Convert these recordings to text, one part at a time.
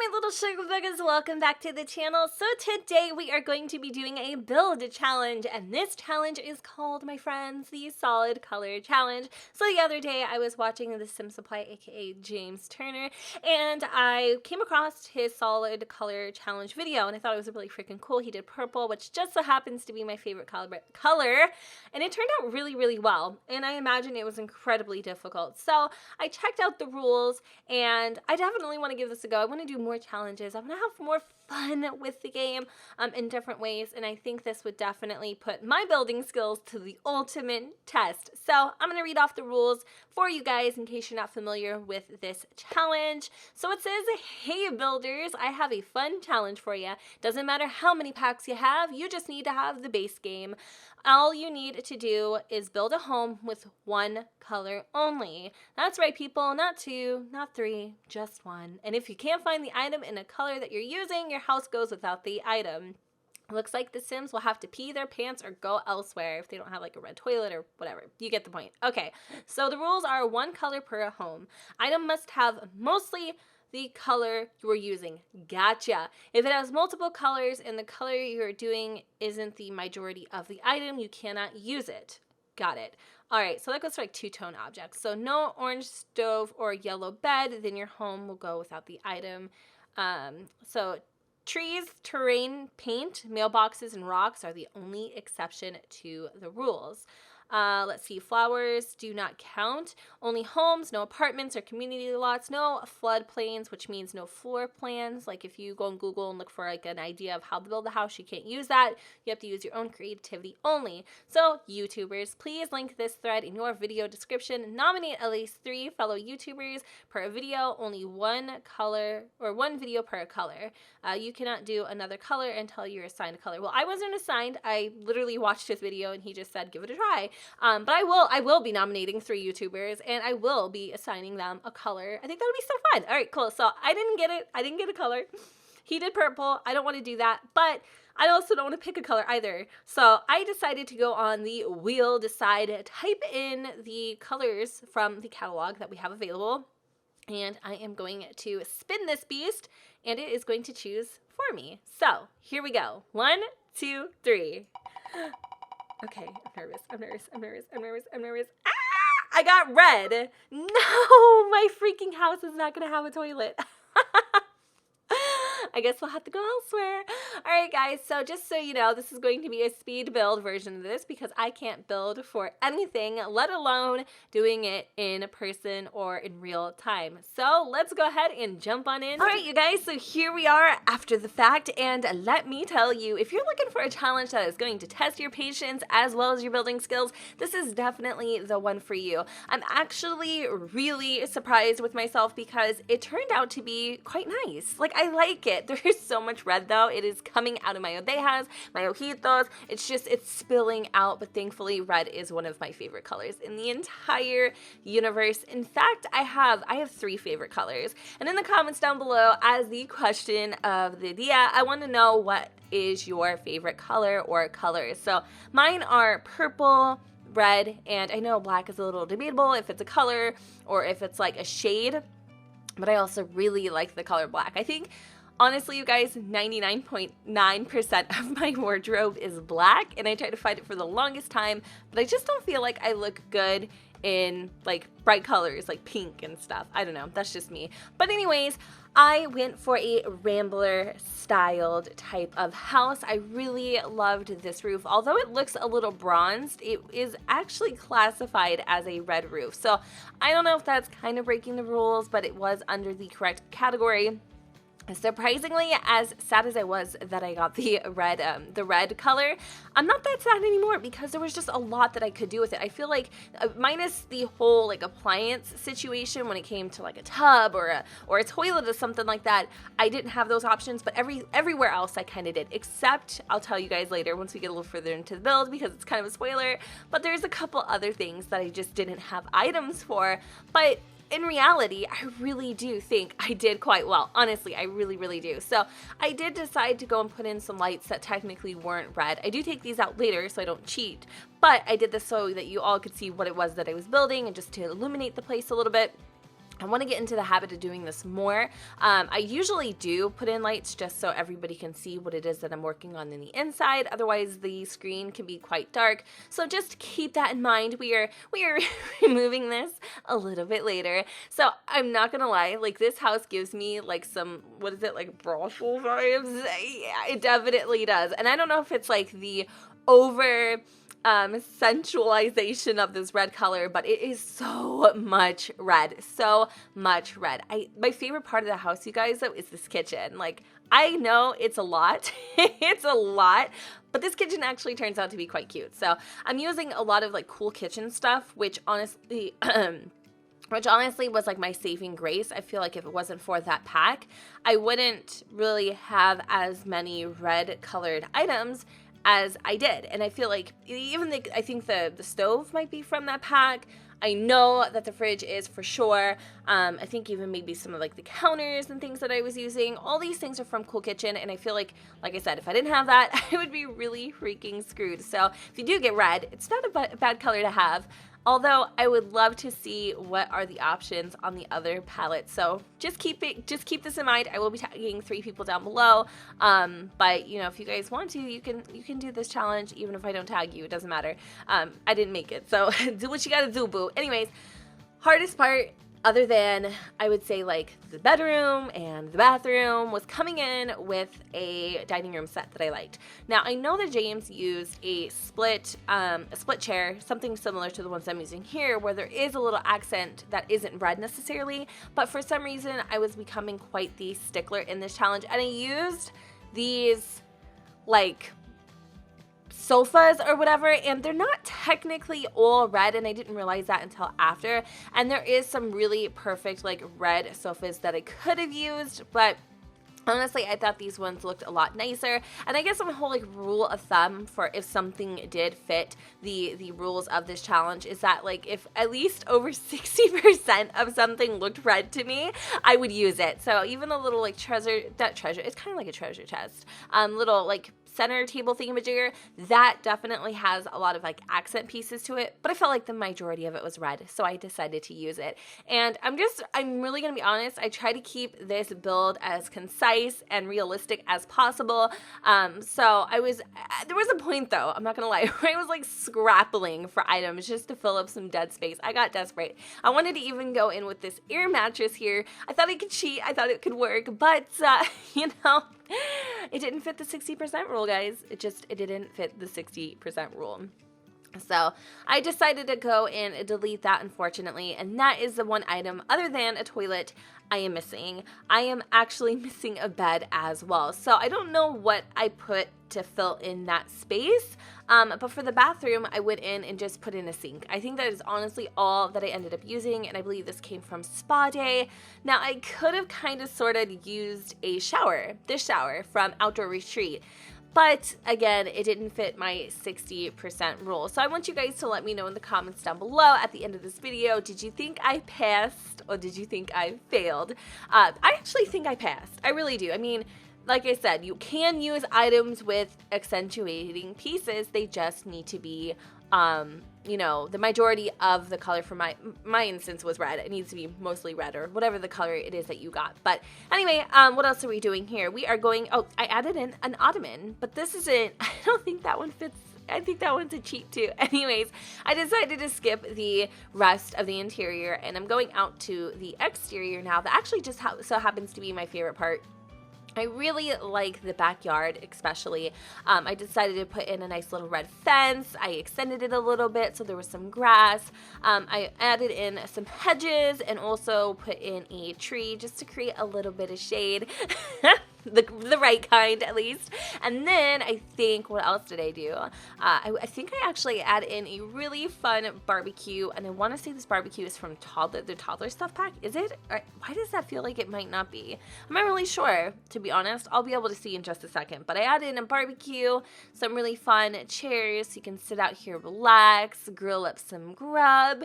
my little sugar buggers, welcome back to the channel. So today we are going to be doing a build challenge, and this challenge is called, my friends, the Solid Color Challenge. So the other day I was watching the Sim Supply, aka James Turner, and I came across his Solid Color Challenge video, and I thought it was really freaking cool. He did purple, which just so happens to be my favorite color, and it turned out really, really well, and I imagine it was incredibly difficult. So I checked out the rules, and I definitely want to give this a go. I want to do more challenges. I want to have more fun with the game in different ways, and I think this would definitely put my building skills to the ultimate test. So I'm going to read off the rules for you guys in case you're not familiar with this challenge. So it says, hey builders, I have a fun challenge for you. Doesn't matter how many packs you have, you just need to have the base game. All you need to do is build a home with one color only. That's right, people, not two, not three, just one. And if you can't find the item in a color that you're using, your house goes without the item. Looks like the Sims will have to pee their pants or go elsewhere if they don't have like a red toilet or whatever. You get the point. Okay, so the rules are one color per home. Item must have mostly the color you are using. Gotcha. If it has multiple colors and the color you're doing isn't the majority of the item, you cannot use it. Got it. All right, so that goes for like two-tone objects. So no orange stove or yellow bed, then your home will go without the item. So trees, terrain, paint, mailboxes, and rocks are the only exception to the rules. Let's see, flowers do not count. Only homes, no apartments or community lots, no floodplains, which means no floor plans. Like if you go on Google and look for like an idea of how to build a house, you can't use that. You have to use your own creativity only. So YouTubers, please link this thread in your video description. Nominate at least 3 fellow YouTubers per video, only one color or one video per color. You cannot do another color until you're assigned a color. Well, I wasn't assigned. I literally watched his video and he just said, give it a try. But I will be nominating 3 YouTubers, and I will be assigning them a color. I think that would be so fun. All right, cool. So I didn't get it. I didn't get a color. He did purple. I don't want to do that, but I also don't want to pick a color either. So I decided to go on the wheel, decide, type in the colors from the catalog that we have available, and I am going to spin this beast, and it is going to choose for me. So here we go. 1, 2, 3. Okay, I'm nervous. Ah! I got red. No, my freaking house is not gonna have a toilet. I guess we'll have to go elsewhere. All right, guys, so just so you know, this is going to be a speed build version of this because I can't build for anything, let alone doing it in person or in real time. So let's go ahead and jump on in. All right, you guys, so here we are after the fact, and let me tell you, if you're looking for a challenge that is going to test your patience as well as your building skills, this is definitely the one for you. I'm actually really surprised with myself because it turned out to be quite nice. Like, I like it. There is so much red though. It is coming out of my odejas, my ojitos. It's spilling out, but thankfully red is one of my favorite colors in the entire universe. In fact, I have 3 favorite colors. And in the comments down below, as the question of the dia, I want to know what is your favorite color or colors. So mine are purple, red, and I know black is a little debatable if it's a color or if it's like a shade, but I also really like the color black. I think honestly, you guys, 99.9% of my wardrobe is black, and I tried to find it for the longest time, but I just don't feel like I look good in like bright colors like pink and stuff. I don't know, that's just me. But anyways, I went for a Rambler styled type of house. I really loved this roof. Although it looks a little bronzed, it is actually classified as a red roof. So I don't know if that's kind of breaking the rules, but it was under the correct category. Surprisingly, as sad as I was that I got the red color, I'm not that sad anymore because there was just a lot that I could do with it. I feel like minus the whole like appliance situation when it came to like a tub or a toilet or something like that, I didn't have those options, but everywhere else I kind of did, except I'll tell you guys later once we get a little further into the build because it's kind of a spoiler, but there's a couple other things that I just didn't have items for, but in reality, I really do think I did quite well. Honestly, I really, really do. So I did decide to go and put in some lights that technically weren't red. I do take these out later so I don't cheat, but I did this so that you all could see what it was that I was building and just to illuminate the place a little bit. I want to get into the habit of doing this more. I usually do put in lights just so everybody can see what it is that I'm working on the inside. Otherwise, the screen can be quite dark. So just keep that in mind. We are removing this a little bit later. So I'm not gonna lie, like this house gives me like some, what is it, like brothel vibes? Yeah, it definitely does. And I don't know if it's like the over sensualization of this red color, but it is so much red, so much red. My favorite part of the house, you guys, though, is this kitchen. Like, I know it's a lot, it's a lot, but this kitchen actually turns out to be quite cute. So I'm using a lot of like cool kitchen stuff, which honestly, was like my saving grace. I feel like if it wasn't for that pack, I wouldn't really have as many red colored items as I did. And I feel like even I think the stove might be from that pack. I know that the fridge is for sure. I think even maybe some of like the counters and things that I was using, all these things are from Cool Kitchen. And I feel like I said, if I didn't have that, I would be really freaking screwed. So if you do get red, it's not a bad color to have. Although I would love to see what are the options on the other palettes. So just keep this in mind. I will be tagging 3 people down below. But you know, if you guys want to, you can do this challenge even if I don't tag you. It doesn't matter. I didn't make it, so do what you gotta do, boo. Anyways, hardest part, other than I would say like the bedroom and the bathroom, was coming in with a dining room set that I liked. Now I know that James used a split chair, something similar to the ones I'm using here, where there is a little accent that isn't red necessarily, but for some reason I was becoming quite the stickler in this challenge, and I used these like sofas or whatever, and they're not technically all red, and I didn't realize that until after. And there is some really perfect like red sofas that I could have used, but honestly, I thought these ones looked a lot nicer. And I guess my whole like rule of thumb for if something did fit the rules of this challenge is that like if at least over 60% of something looked red to me, I would use it. So even a little like it's kind of like a treasure chest, little like center table thingamajigger, that definitely has a lot of like accent pieces to it, but I felt like the majority of it was red, so I decided to use it. And I'm really gonna be honest, I try to keep this build as concise and realistic as possible. So there was a point though, I'm not gonna lie, where I was like scrapping for items just to fill up some dead space. I got desperate. I wanted to even go in with this air mattress here. I thought I could cheat, I thought it could work, but you know, it didn't fit the 60% rule, guys. It didn't fit the 60% rule. So I decided to go and delete that, unfortunately, and that is the one item other than a toilet I am missing. I am actually missing a bed as well. So I don't know what I put to fill in that space, but for the bathroom, I went in and just put in a sink. I think that is honestly all that I ended up using, and I believe this came from Spa Day. Now, I could have kind of sort of used this shower from Outdoor Retreat, but again, it didn't fit my 60% rule. So I want you guys to let me know in the comments down below at the end of this video, did you think I passed or did you think I failed? I actually think I passed. I really do. I mean, like I said, you can use items with accentuating pieces. They just need to be, you know, the majority of the color for my instance was red. It needs to be mostly red or whatever the color it is that you got. But anyway, what else are we doing here? We are going, oh, I added in an ottoman, but this isn't, I don't think that one fits. I think that one's a cheat too. Anyways, I decided to skip the rest of the interior, and I'm going out to the exterior now. That actually just so happens to be my favorite part. I really like the backyard, especially. I decided to put in a nice little red fence. I extended it a little bit so there was some grass. I added in some hedges and also put in a tree just to create a little bit of shade. The right kind, at least. And then I think, what else did I do? I think I actually add in a really fun barbecue, and I want to say this barbecue is from the toddler stuff pack. Is it? Or why does that feel like it might not be? I'm not really sure, to be honest. I'll be able to see in just a second. But I added in a barbecue, some really fun chairs so you can sit out here, relax, grill up some grub,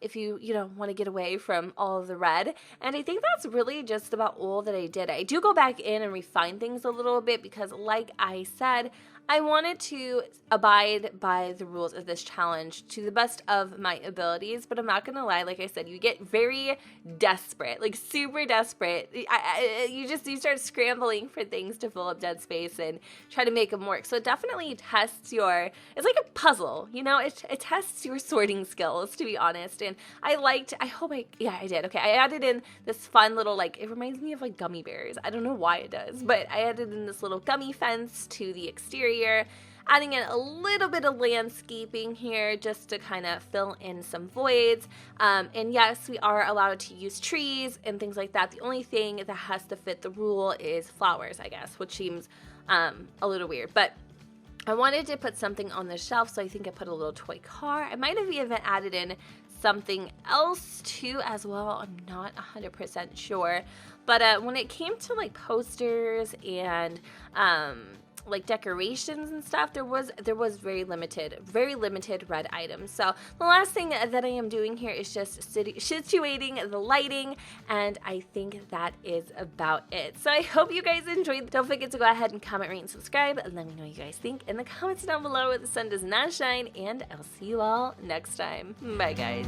if you want to get away from all of the red. And I think that's really just about all that I did. I do go back in and refine things a little bit because, like I said, I wanted to abide by the rules of this challenge to the best of my abilities, but I'm not gonna lie, like I said, you get very desperate, like super desperate. You start scrambling for things to fill up dead space and try to make them work. So it definitely tests your, it's like a puzzle, you know, it tests your sorting skills, to be honest. And I did. Okay, I added in this fun little, like, it reminds me of like gummy bears. I don't know why it does, but I added in this little gummy fence to the exterior, adding in a little bit of landscaping here just to kind of fill in some voids. And yes, we are allowed to use trees and things like that. The only thing that has to fit the rule is flowers, I guess, which seems a little weird. But I wanted to put something on the shelf, so I think I put a little toy car. I might have even added in something else too as well. I'm not 100% sure. But when it came to like posters and like decorations and stuff, there was very limited red items. So the last thing that I am doing here is just situating the lighting, and I think that is about it. So I hope you guys enjoyed. Don't forget to go ahead and comment, rate, and subscribe, and let me know what you guys think in the comments down below where the sun does not shine, and I'll see you all next time. Bye guys.